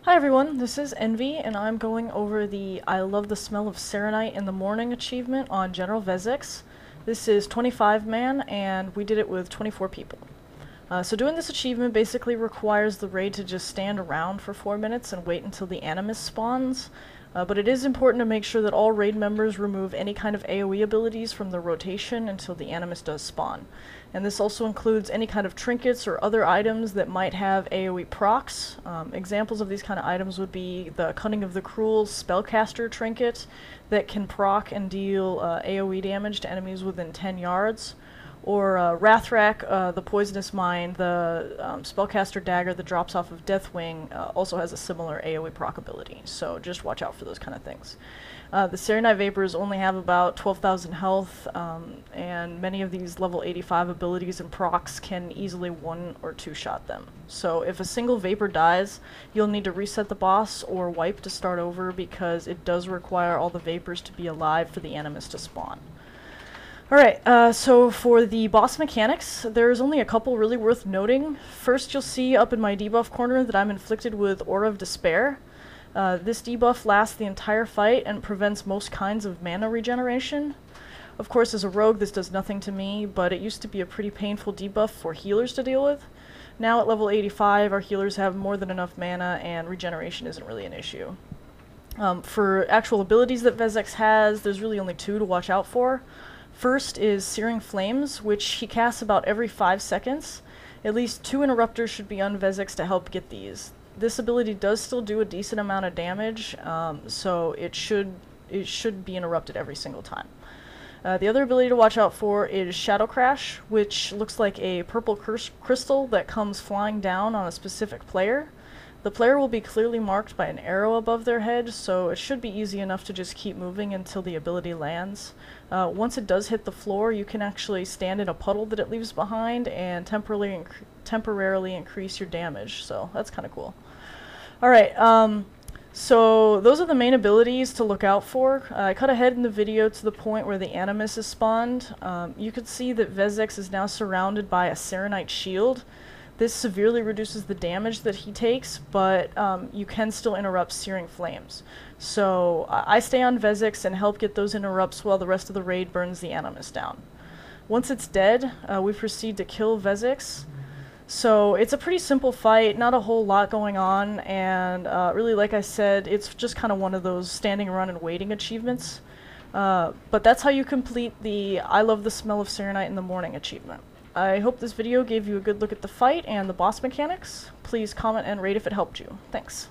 Hi everyone, this is Envy, and I'm going over the I Love the Smell of Saronite in the Morning achievement on General Vezax. This is 25 man, and we did it with 24 people. So doing this achievement basically requires the raid to just stand around for 4 minutes and wait until the animus spawns. But it is important to make sure that all raid members remove any kind of AoE abilities from their rotation until the animus does spawn. And this also includes any kind of trinkets or other items that might have AoE procs. Examples of these kind of items would be the Cunning of the Cruel Spellcaster trinket that can proc and deal AoE damage to enemies within 10 yards. Or Rathrak, the Poisonous Mine, the Spellcaster Dagger that drops off of Deathwing, also has a similar AoE proc ability, so just watch out for those kind of things. The Saronite Vapors only have about 12,000 health, and many of these level 85 abilities and procs can easily one or two shot them. So if a single Vapor dies, you'll need to reset the boss or wipe to start over because it does require all the Vapors to be alive for the Animus to spawn. Alright, so for the boss mechanics, there's only a couple really worth noting. First, you'll see up in my debuff corner that I'm inflicted with Aura of Despair. This debuff lasts the entire fight and prevents most kinds of mana regeneration. Of course, as a rogue, this does nothing to me, but it used to be a pretty painful debuff for healers to deal with. Now at level 85, our healers have more than enough mana and regeneration isn't really an issue. For actual abilities that Vezax has, there's really only two to watch out for. First is Searing Flames, which he casts about every 5 seconds. At least 2 interrupters should be on Vezax to help get these. This ability does still do a decent amount of damage, so it should be interrupted every single time. The other ability to watch out for is Shadow Crash, which looks like a purple crystal that comes flying down on a specific player. The player will be clearly marked by an arrow above their head, so it should be easy enough to just keep moving until the ability lands. Once it does hit the floor, you can actually stand in a puddle that it leaves behind and temporarily increase your damage, so that's kind of cool. Alright, so those are the main abilities to look out for. I cut ahead in the video to the point where the Animus is spawned. You could see that Vezax is now surrounded by a Saronite shield. This severely reduces the damage that he takes, but you can still interrupt Searing Flames. So I stay on Vezax and help get those interrupts while the rest of the raid burns the Animus down. Once it's dead, we proceed to kill Vezax. So it's a pretty simple fight, not a whole lot going on, and really, like I said, it's just kind of one of those standing around and waiting achievements. But that's how you complete the I Love the Smell of Saronite in the Morning achievement. I hope this video gave you a good look at the fight and the boss mechanics. Please comment and rate if it helped you. Thanks.